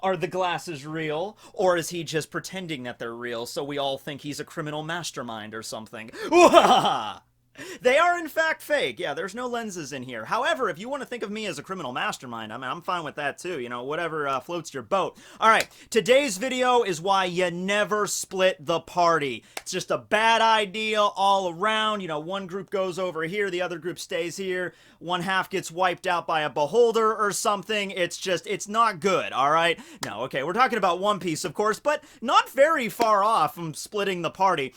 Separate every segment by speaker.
Speaker 1: Are the glasses real? Or is he just pretending that they're real so we all think he's a criminal mastermind or something? They are in fact fake. Yeah, there's no lenses in here. However, if you want to think of me as a criminal mastermind, I mean, I'm fine with that too. You know, whatever floats your boat. All right, today's video is why you never split the party. It's just a bad idea all around. You know, one group goes over here, the other group stays here. One half gets wiped out by a beholder or something. It's not good, all right? No, okay, we're talking about One Piece, of course, but not very far off from splitting the party.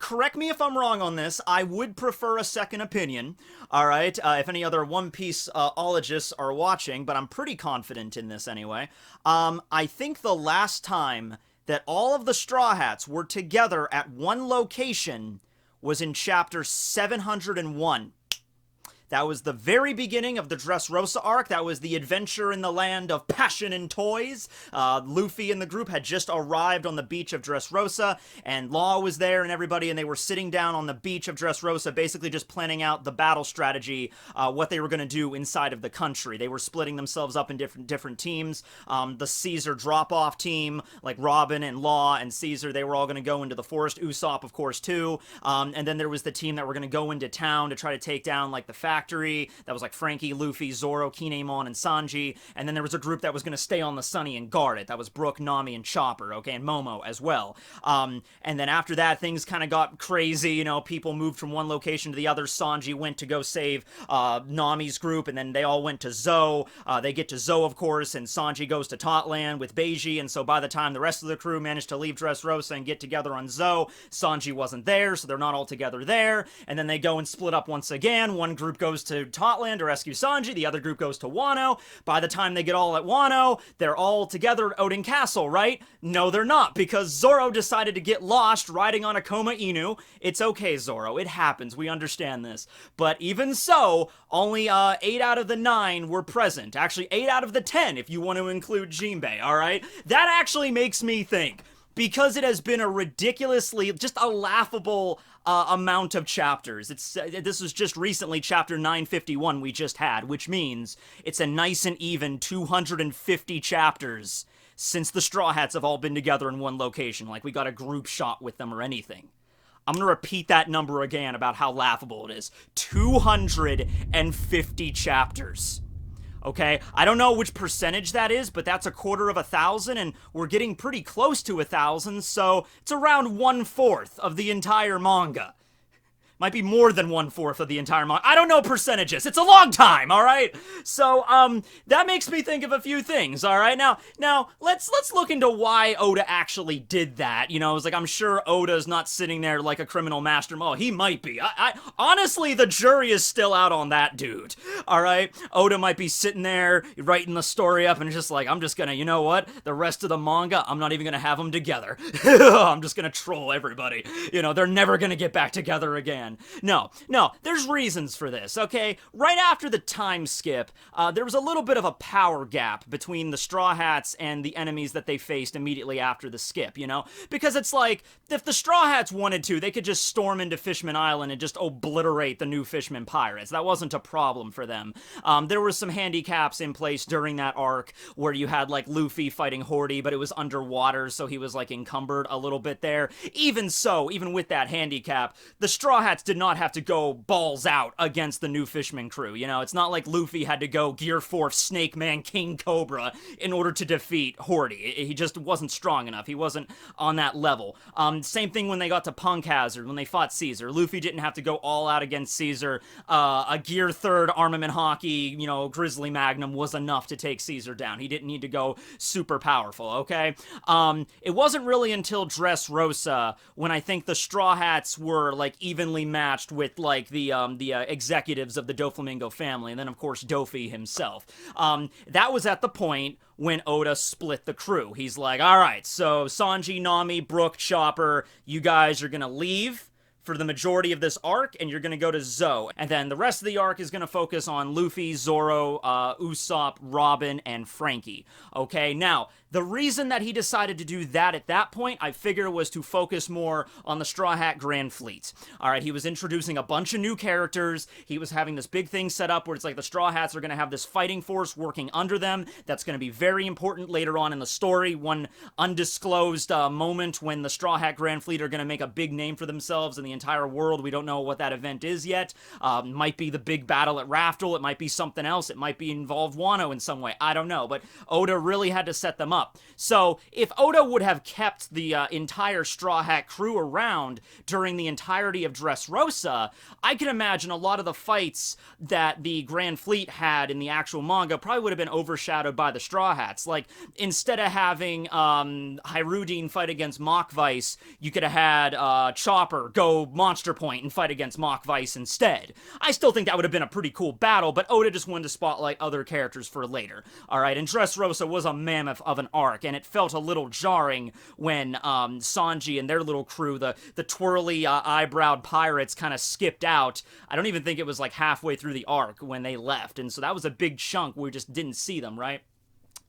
Speaker 1: Correct me if I'm wrong on this. I would prefer a second opinion, all right, if any other One Piece ologists are watching, but I'm pretty confident in this anyway. I think the last time that all of the Straw Hats were together at one location was in chapter 701. That was the very beginning of the Dressrosa arc. That was the adventure in the land of passion and toys. Luffy and the group had just arrived on the beach of Dressrosa, and Law was there and everybody, and they were sitting down on the beach of Dressrosa, basically just planning out the battle strategy, what they were going to do inside of the country. They were splitting themselves up in different teams. The Caesar drop-off team, like Robin and Law and Caesar, they were all going to go into the forest. Usopp, of course, too. And then there was the team that were going to go into town to try to take down, like, the factory. That was like Frankie, Luffy, Zoro, Kinemon, and Sanji. And then there was a group that was going to stay on the Sunny and guard it. That was Brook, Nami, and Chopper, okay, and Momo as well. And then after that, things kind of got crazy. You know, people moved from one location to the other. Sanji went to go save Nami's group, and then they all went to Zou. They get to Zou, of course, and Sanji goes to Totland with Beiji. And so by the time the rest of the crew managed to leave Dressrosa and get together on Zou, Sanji wasn't there, so they're not all together there. And then they go and split up once again. One group goes to Totland to rescue Sanji, the other group goes to Wano. By the time they get all at Wano, they're all together at Oden Castle, right? No, they're not, because Zoro decided to get lost riding on a Koma Inu. It's okay, Zoro, it happens, we understand this. But even so, only 8 out of the 9 were present. Actually, 8 out of the 10, if you want to include Jinbe, alright? That actually makes me think, because it has been a ridiculously, just a laughable amount of chapters. This was just recently chapter 951 we just had, which means it's a nice and even 250 chapters since the Straw Hats have all been together in one location, like we got a group shot with them or anything. I'm gonna repeat that number again about how laughable it is. 250 chapters. Okay, I don't know which percentage that is, but that's 250, and we're getting pretty close to 1,000, so it's around 1/4 of the entire manga. Might be more than 1/4 of the entire manga. I don't know percentages. It's a long time, all right? So, that makes me think of a few things, all right? Now, let's look into why Oda actually did that. You know, it's like, I'm sure Oda's not sitting there like a criminal mastermind. Oh, he might be. Honestly, the jury is still out on that dude, all right? Oda might be sitting there writing the story up and just like, I'm just gonna, you know what? The rest of the manga, I'm not even gonna have them together. I'm just gonna troll everybody. You know, they're never gonna get back together again. No, there's reasons for this, okay? Right after the time skip, there was a little bit of a power gap between the Straw Hats and the enemies that they faced immediately after the skip, you know? Because it's like, if the Straw Hats wanted to, they could just storm into Fishman Island and just obliterate the new Fishman pirates. That wasn't a problem for them. There were some handicaps in place during that arc where you had, like, Luffy fighting Hordy, but it was underwater, so he was, like, encumbered a little bit there. Even so, even with that handicap, the Straw Hats did not have to go balls out against the new Fishman crew, you know? It's not like Luffy had to go Gear 4 Snake Man King Cobra in order to defeat Hordy. He just wasn't strong enough. He wasn't on that level. Same thing when they got to Punk Hazard, when they fought Caesar. Luffy didn't have to go all out against Caesar. A Gear 3rd Armament Hockey, you know, Grizzly Magnum was enough to take Caesar down. He didn't need to go super powerful, okay? It wasn't really until Dressrosa when I think the Straw Hats were, like, evenly matched with, like, the executives of the Doflamingo family, and then, of course, Dofi himself. That was at the point when Oda split the crew. He's like, alright, so Sanji, Nami, Brook, Chopper, you guys are gonna leave for the majority of this arc, and you're going to go to Zou. And then the rest of the arc is going to focus on Luffy, Zoro, Usopp, Robin, and Frankie. Okay, now, the reason that he decided to do that at that point, I figure, was to focus more on the Straw Hat Grand Fleet. Alright, he was introducing a bunch of new characters, he was having this big thing set up where it's like the Straw Hats are going to have this fighting force working under them, that's going to be very important later on in the story, one undisclosed moment when the Straw Hat Grand Fleet are going to make a big name for themselves in the entire world. We don't know what that event is yet. Might be the big battle at Raftel, it might be something else, it might be involved Wano in some way, I don't know, but Oda really had to set them up. So, if Oda would have kept the entire Straw Hat crew around during the entirety of Dressrosa, I can imagine a lot of the fights that the Grand Fleet had in the actual manga probably would have been overshadowed by the Straw Hats. Like, instead of having Hirudin fight against Mach Vice, you could have had Chopper go Monster Point and fight against Mach Vice instead. I still think that would have been a pretty cool battle, but Oda just wanted to spotlight other characters for later. Alright, and Dressrosa was a mammoth of an arc, and it felt a little jarring when Sanji and their little crew, the twirly eyebrowed pirates, kind of skipped out. I don't even think it was like halfway through the arc when they left, and so that was a big chunk where we just didn't see them, right?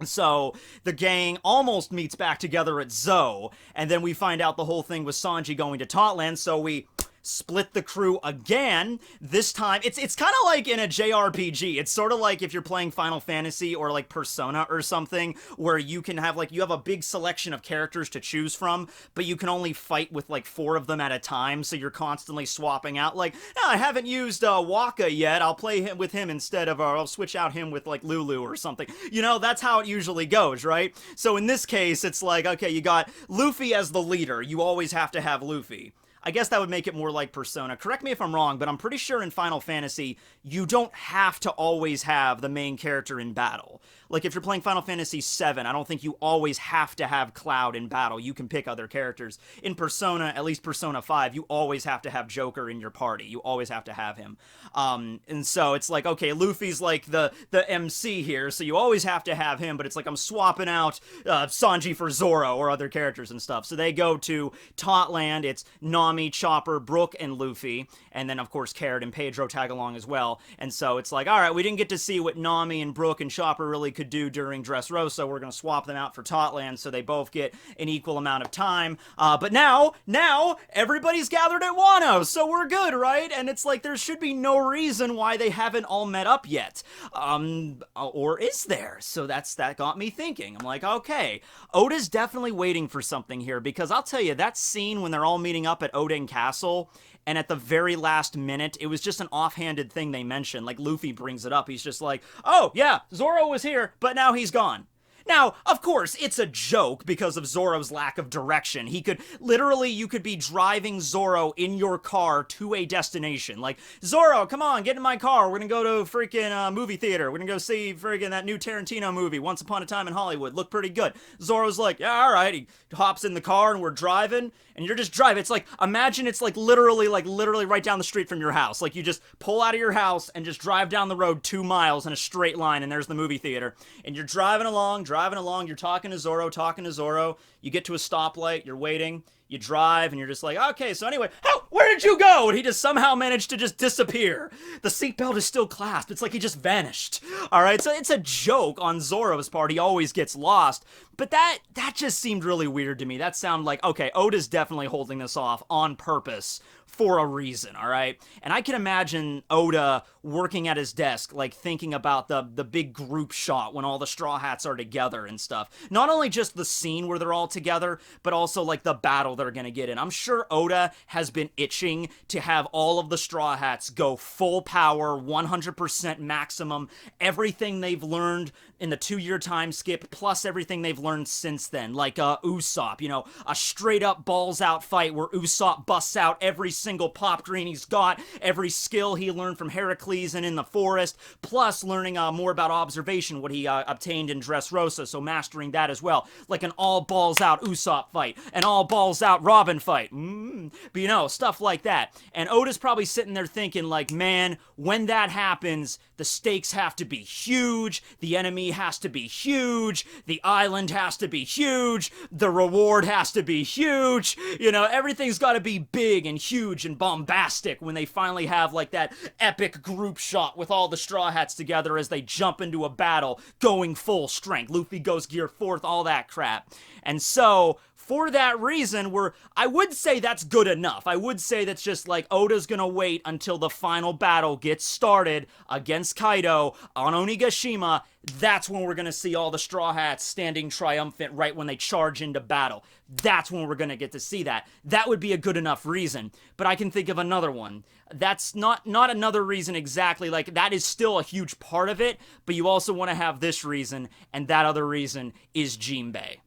Speaker 1: So, the gang almost meets back together at Zou, and then we find out the whole thing was Sanji going to Totland, so we split the crew again. This time, it's kind of like in a JRPG. It's sort of like if you're playing Final Fantasy or like Persona or something, where you can have like, you have a big selection of characters to choose from, but you can only fight with like 4 of them at a time, so you're constantly swapping out, like, no, I haven't used Waka yet, I'll play him with him instead of, or I'll switch out him with like Lulu or something. You know, that's how it usually goes, right? So in this case, it's like, okay, you got Luffy as the leader, you always have to have Luffy. I guess that would make it more like Persona. Correct me if I'm wrong, but I'm pretty sure in Final Fantasy, you don't have to always have the main character in battle. Like, if you're playing Final Fantasy VII, I don't think you always have to have Cloud in battle. You can pick other characters. In Persona, at least Persona 5, you always have to have Joker in your party. You always have to have him. And so it's like, okay, Luffy's like the MC here, so you always have to have him, but it's like I'm swapping out Sanji for Zoro or other characters and stuff. So they go to Totland. It's Nami, Chopper, Brook, and Luffy. And then, of course, Carrot and Pedro tag along as well. And so it's like, all right, we didn't get to see what Nami and Brook and Chopper really could do during Dressrosa. We're going to swap them out for Totland so they both get an equal amount of time. But now, everybody's gathered at Wano, so we're good, right? And it's like, there should be no reason why they haven't all met up yet. Or is there? So that got me thinking. I'm like, okay, Oda's definitely waiting for something here, because I'll tell you, that scene when they're all meeting up at Oden Castle, and at the very last minute, it was just an offhanded thing they mentioned. Like, Luffy brings it up. He's just like, oh, yeah, Zoro was here, but now he's gone. Now, of course, it's a joke because of Zoro's lack of direction. He could, literally, you could be driving Zoro in your car to a destination. Like, Zoro, come on, get in my car. We're gonna go to freaking movie theater. We're gonna go see freaking that new Tarantino movie, Once Upon a Time in Hollywood. Looked pretty good. Zoro's like, yeah, all right. He hops in the car and we're driving, and you're just driving. It's like, imagine it's like literally right down the street from your house. Like, you just pull out of your house and just drive down the road 2 miles in a straight line, and there's the movie theater. And you're driving along, you're talking to Zoro, you get to a stoplight, you're waiting, you drive, and you're just like, okay, so anyway, where did you go? And he just somehow managed to just disappear. The seatbelt is still clasped. It's like he just vanished. Alright, so it's a joke on Zoro's part. He always gets lost. But that just seemed really weird to me. That sounded like, okay, Oda's definitely holding this off on purpose for a reason, alright? And I can imagine Oda working at his desk, like, thinking about the big group shot when all the Straw Hats are together and stuff. Not only just the scene where they're all together, but also, like, the battle they're gonna get in. I'm sure Oda has been itching to have all of the Straw Hats go full power, 100% maximum, everything they've learned in the 2-year time skip, plus everything they've learned since then. Like, Usopp, you know, a straight-up balls-out fight where Usopp busts out every single pop green he's got, every skill he learned from Heracles and in the forest, plus learning more about observation, what he obtained in Dressrosa, so mastering that as well. Like an all-balls-out Usopp fight, an all-balls-out Robin fight, but you know, stuff like that. And Oda's probably sitting there thinking, like, man, when that happens, the stakes have to be huge, the enemy has to be huge, the island has to be huge, the reward has to be huge, you know, everything's got to be big and huge huge and bombastic when they finally have like that epic group shot with all the Straw Hats together as they jump into a battle, going full strength. Luffy goes gear fourth, all that crap. And so, for that reason, I would say that's good enough. I would say that's just like Oda's gonna wait until the final battle gets started against Kaido on Onigashima. That's when we're gonna see all the Straw Hats standing triumphant right when they charge into battle. That's when we're gonna get to see that. That would be a good enough reason. But I can think of another one. That's not another reason exactly. Like, that is still a huge part of it, but you also want to have this reason, and that other reason is Jinbe.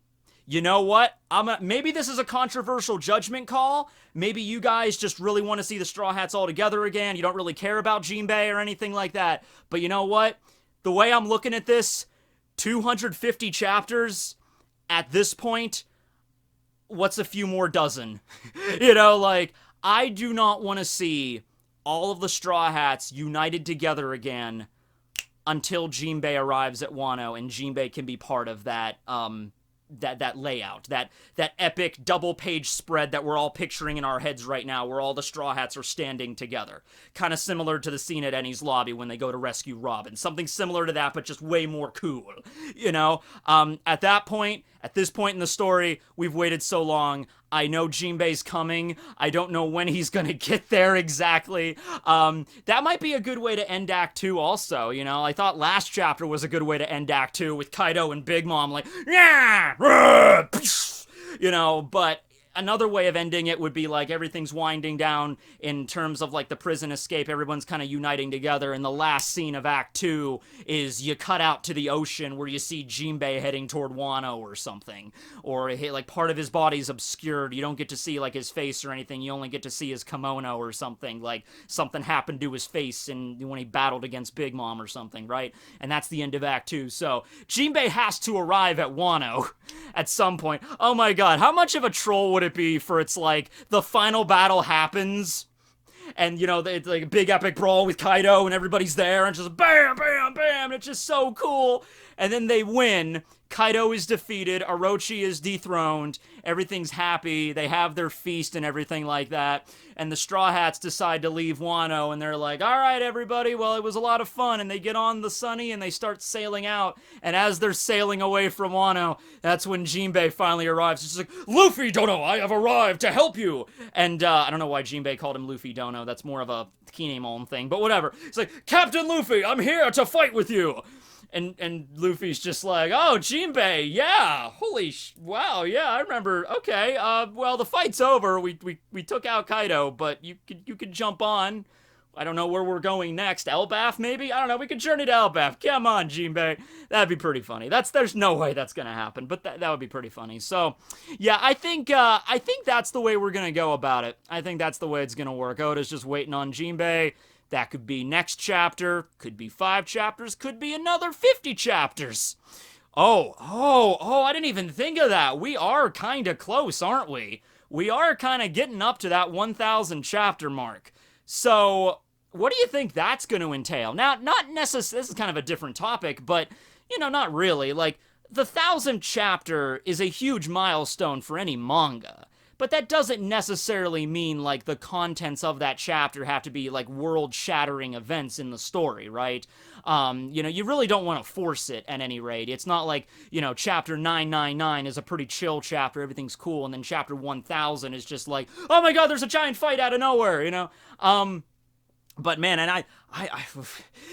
Speaker 1: You know what? Maybe this is a controversial judgment call. Maybe you guys just really want to see the Straw Hats all together again. You don't really care about Jinbe or anything like that. But you know what? The way I'm looking at this, 250 chapters at this point, what's a few more dozen? You know, like, I do not want to see all of the Straw Hats united together again until Jinbe arrives at Wano and Jinbe can be part of that, that layout, that epic double-page spread that we're all picturing in our heads right now, where all the Straw Hats are standing together. Kind of similar to the scene at Eni's lobby when they go to rescue Robin. Something similar to that, but just way more cool, you know? At this point in the story, we've waited so long. I know Jinbe's coming. I don't know when he's gonna get there exactly. That might be a good way to end Act 2 also, you know? I thought last chapter was a good way to end Act 2 with Kaido and Big Mom like, yeah, you know, but another way of ending it would be like everything's winding down in terms of like the prison escape. Everyone's kind of uniting together, and the last scene of Act 2 is you cut out to the ocean where you see Jinbe heading toward Wano or something, or like part of his body's obscured. You don't get to see like his face or anything. You only get to see his kimono or something. Like something happened to his face and when he battled against Big Mom or something, right? And that's the end of Act 2. So Jinbe has to arrive at Wano at some point. Oh my god, how much of a troll would it be for it's like the final battle happens and, you know, it's like a big epic brawl with Kaido and everybody's there and just bam, bam, bam. It's just so cool. And then they win. Kaido is defeated. Orochi is dethroned. Everything's happy. They have their feast and everything like that. And the Straw Hats decide to leave Wano. And they're like, all right, everybody. Well, it was a lot of fun. And they get on the Sunny and they start sailing out. And as they're sailing away from Wano, that's when Jinbe finally arrives. It's like, Luffy Dono, I have arrived to help you. And I don't know why Jinbe called him Luffy Dono. That's more of a Kinemon thing. But whatever. It's like, Captain Luffy, I'm here to fight with you. And Luffy's just like, oh, Jinbe, yeah, wow, yeah, I remember, okay, well, the fight's over, we took out Kaido, but you could jump on, I don't know where we're going next, Elbaf, maybe? I don't know, we could journey to Elbaf, come on, Jinbe, that'd be pretty funny, there's no way that's gonna happen, but that would be pretty funny, so, yeah, I think that's the way we're gonna go about it, I think that's the way it's gonna work. Oda's just waiting on Jinbe. That could be next chapter, could be 5 chapters, could be another 50 chapters. I didn't even think of that. We are kind of close, aren't we? We are kind of getting up to that 1,000 chapter mark. So, what do you think that's going to entail? Now, not necessarily, this is kind of a different topic, but, you know, not really. Like, the 1,000th chapter is a huge milestone for any manga. But that doesn't necessarily mean, like, the contents of that chapter have to be, like, world-shattering events in the story, right? You know, you really don't want to force it, at any rate. It's not like, you know, chapter 999 is a pretty chill chapter, everything's cool, and then chapter 1000 is just like, oh my god, there's a giant fight out of nowhere, you know? But man, and I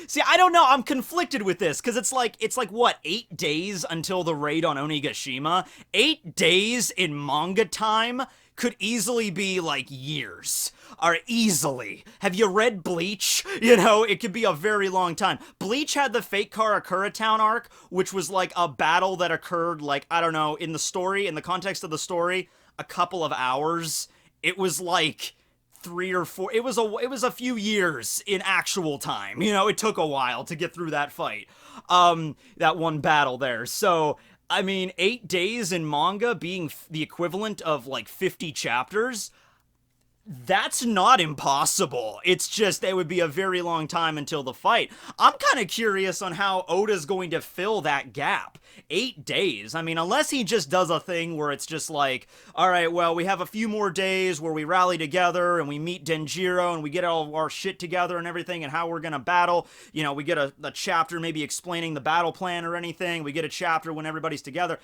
Speaker 1: see, I don't know, I'm conflicted with this, because it's like, what, 8 days until the raid on Onigashima? 8 days in manga time could easily be, like, years. Or easily. Have you read Bleach? You know, it could be a very long time. Bleach had the Fake Karakura Town arc, which was, like, a battle that occurred, like, I don't know, in the story, in the context of the story, a couple of hours. It was, like, 3 or 4, it was a few years in actual time, you know, it took a while to get through that fight, that one battle there, so, I mean, 8 days in manga being the equivalent of, like, 50 chapters, That's not impossible. It's just it would be a very long time until the fight. I'm kind of curious on how Oda's going to fill that gap. 8 days. I mean, unless he just does a thing where it's just like, all right, well, we have a few more days where we rally together and we meet Denjiro and we get all of our shit together and everything and how we're going to battle. You know, we get a chapter maybe explaining the battle plan or anything. We get a chapter when everybody's together.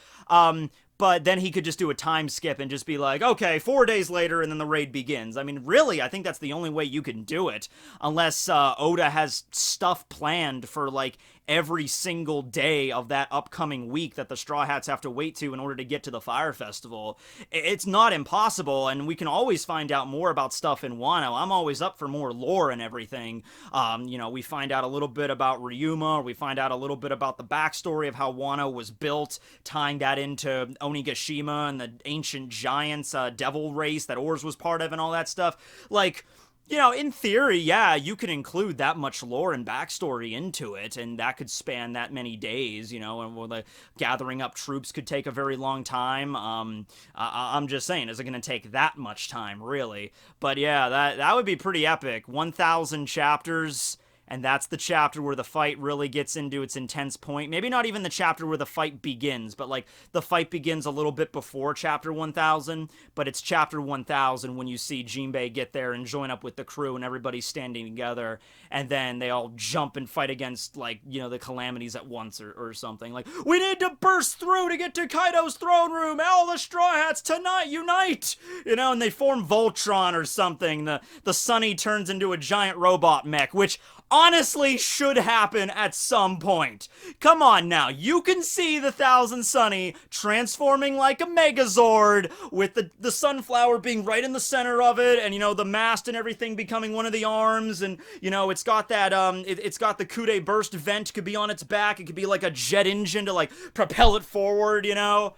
Speaker 1: But then he could just do a time skip and just be like, okay, 4 days later, and then the raid begins. I mean, really, I think that's the only way you can do it, unless Oda has stuff planned for, like, every single day of that upcoming week that the Straw Hats have to wait to in order to get to the Fire Festival. It's not impossible, and we can always find out more about stuff in Wano. I'm always up for more lore and everything. You know, we find out a little bit about Ryuma, we find out a little bit about the backstory of how Wano was built, tying that into Onigashima and the ancient giants, devil race that Oars was part of and all that stuff. Like, you know, in theory, yeah, you could include that much lore and backstory into it, and that could span that many days, you know, and the gathering up troops could take a very long time. I'm just saying, is it going to take that much time, really? But yeah, that would be pretty epic. 1,000 chapters. And that's the chapter where the fight really gets into its intense point. Maybe not even the chapter where the fight begins, but like the fight begins a little bit before chapter 1000, but it's chapter 1000 when you see Jinbe get there and join up with the crew and everybody's standing together, and then they all jump and fight against, like, you know, the calamities at once or something. Like, we need to burst through to get to Kaido's throne room! All the Straw Hats tonight, unite! You know, and they form Voltron or something. The Sunny turns into a giant robot mech, which honestly should happen at some point. Come on now, you can see the Thousand Sunny transforming like a Megazord, with the sunflower being right in the center of it, and, you know, the mast and everything becoming one of the arms, and, you know, it's got that, it's got the Kude burst vent, could be on its back, it could be like a jet engine to, like, propel it forward, you know?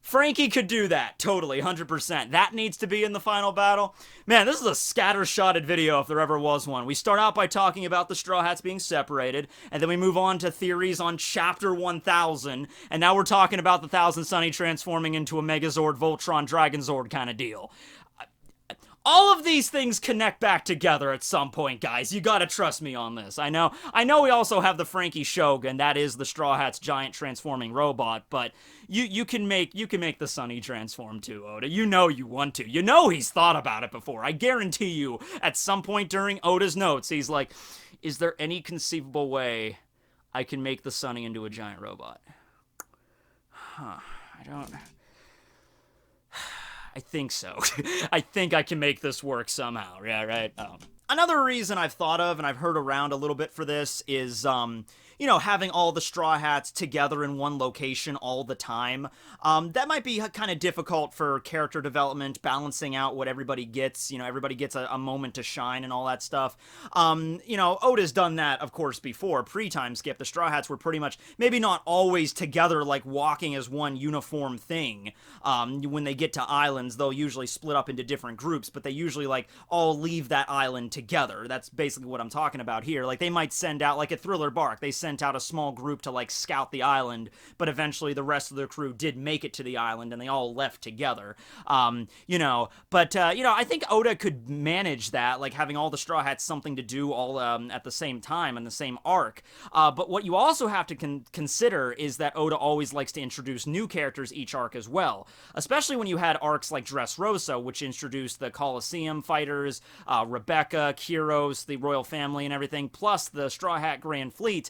Speaker 1: Frankie could do that, totally, 100%. That needs to be in the final battle. Man, this is a scattershotted video if there ever was one. We start out by talking about the Straw Hats being separated, and then we move on to theories on Chapter 1000, and now we're talking about the Thousand Sunny transforming into a Megazord, Voltron, Dragonzord kind of deal. All of these things connect back together at some point, guys. You gotta trust me on this. I know we also have the Frankie Shogun, that is the Straw Hat's giant transforming robot, but you can make the Sunny transform too, Oda. You know you want to. You know he's thought about it before. I guarantee you, at some point during Oda's notes, he's like, is there any conceivable way I can make the Sunny into a giant robot? I think so. I think I can make this work somehow. Yeah, right? Another reason I've thought of, and I've heard around a little bit for this, is, you know, having all the Straw Hats together in one location all the time. That might be kind of difficult for character development, balancing out what everybody gets. You know, everybody gets a moment to shine and all that stuff. You know, Oda's done that, of course, before. Pre-time skip, the Straw Hats were pretty much, maybe not always together, like walking as one uniform thing. When they get to islands, they'll usually split up into different groups, but they usually, like, all leave that island together. That's basically what I'm talking about here. Like, they might send out, like at Thriller Bark, they sent out a small group to, like, scout the island, but eventually the rest of the crew did make it to the island and they all left together. You know, but, you know, I think Oda could manage that, like having all the Straw Hats something to do all at the same time in the same arc. But what you also have to consider is that Oda always likes to introduce new characters each arc as well, especially when you had arcs like Dressrosa, which introduced the Colosseum fighters, Rebecca, Kyros, the royal family and everything, plus the Straw Hat Grand Fleet.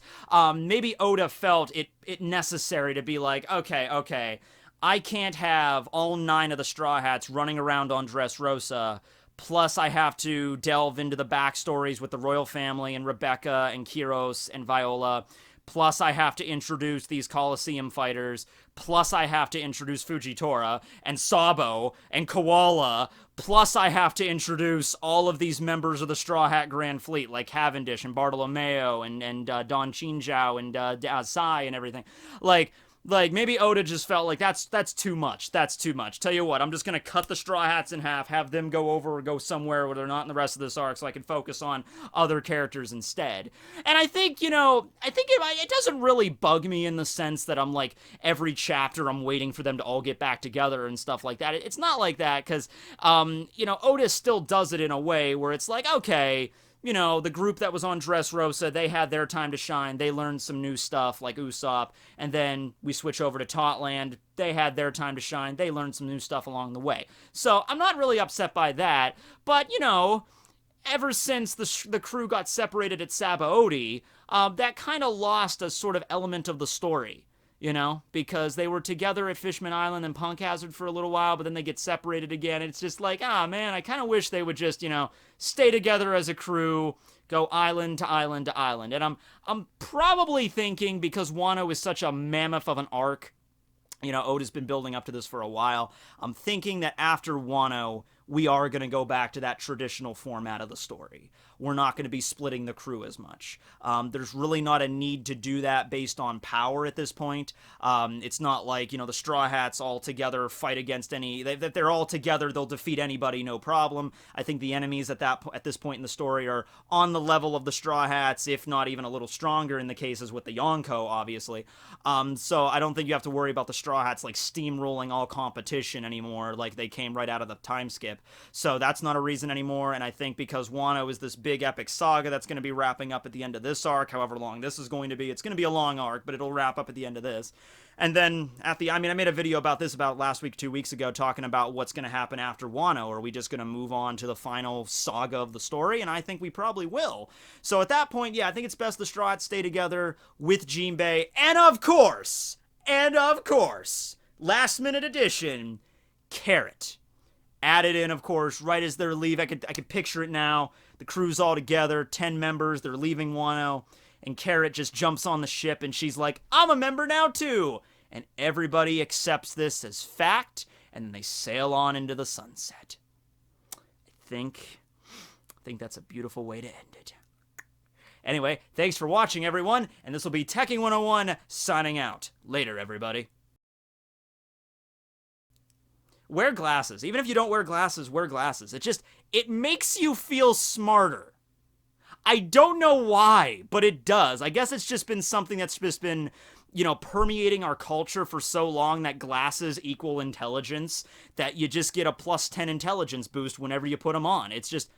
Speaker 1: Maybe Oda felt it necessary to be like, okay, I can't have all 9 of the Straw Hats running around on Dressrosa, plus I have to delve into the backstories with the royal family and Rebecca and Kyros and Viola, plus I have to introduce these Colosseum fighters, plus I have to introduce Fujitora and Sabo and Koala, plus I have to introduce all of these members of the Straw Hat Grand Fleet, like Cavendish and Bartolomeo and Don Chinzhao and Sai and everything. Like, Like, maybe Oda just felt like that's too much. That's too much. Tell you what, I'm just gonna cut the Straw Hats in half, have them go over or go somewhere where they're not in the rest of this arc, so I can focus on other characters instead. And I think, it doesn't really bug me in the sense that I'm like, every chapter I'm waiting for them to all get back together and stuff like that. It's not like that, because, Oda still does it in a way where it's like, okay, the group that was on Dressrosa, they had their time to shine. They learned some new stuff, like Usopp. And then we switch over to Totland. They had their time to shine. They learned some new stuff along the way. So I'm not really upset by that. But, ever since the crew got separated at Sabaody, that kind of lost a sort of element of the story. Because they were together at Fishman Island and Punk Hazard for a little while, but then they get separated again. And it's just like, man, I kind of wish they would just, stay together as a crew, go island to island to island. And I'm probably thinking, because Wano is such a mammoth of an arc, Oda's been building up to this for a while, I'm thinking that after Wano, we are going to go back to that traditional format of the story. We're not going to be splitting the crew as much. There's really not a need to do that based on power at this point. It's not like, the Straw Hats all together fight against that they're all together, they'll defeat anybody, no problem. I think the enemies at this point in the story are on the level of the Straw Hats, if not even a little stronger in the cases with the Yonko, obviously. So I don't think you have to worry about the Straw Hats like steamrolling all competition anymore, like they came right out of the time skip. So that's not a reason anymore, and I think because Wano is this big epic saga that's going to be wrapping up at the end of this arc, however long this is going to be, it's going to be a long arc, but it'll wrap up at the end of this. And then I made a video about this about last week, 2 weeks ago, talking about what's going to happen after Wano. Are we just going to move on to the final saga of the story? And I think we probably will. So at that point, yeah, I think it's best the Straw Hats stay together with Jinbe, and of course, last minute addition, Carrot. Added in, of course, right as they're leaving. I could picture it now. The crew's all together, 10 members, they're leaving Wano, and Carrot just jumps on the ship, and she's like, I'm a member now, too! And everybody accepts this as fact, and then they sail on into the sunset. I think that's a beautiful way to end it. Anyway, thanks for watching, everyone, and this will be Tekking101 signing out. Later, everybody. Wear glasses. Even if you don't wear glasses, wear glasses. It makes you feel smarter. I don't know why, but it does. I guess it's just been something that's just been, permeating our culture for so long, that glasses equal intelligence, that you just get a +10 intelligence boost whenever you put them on. It's just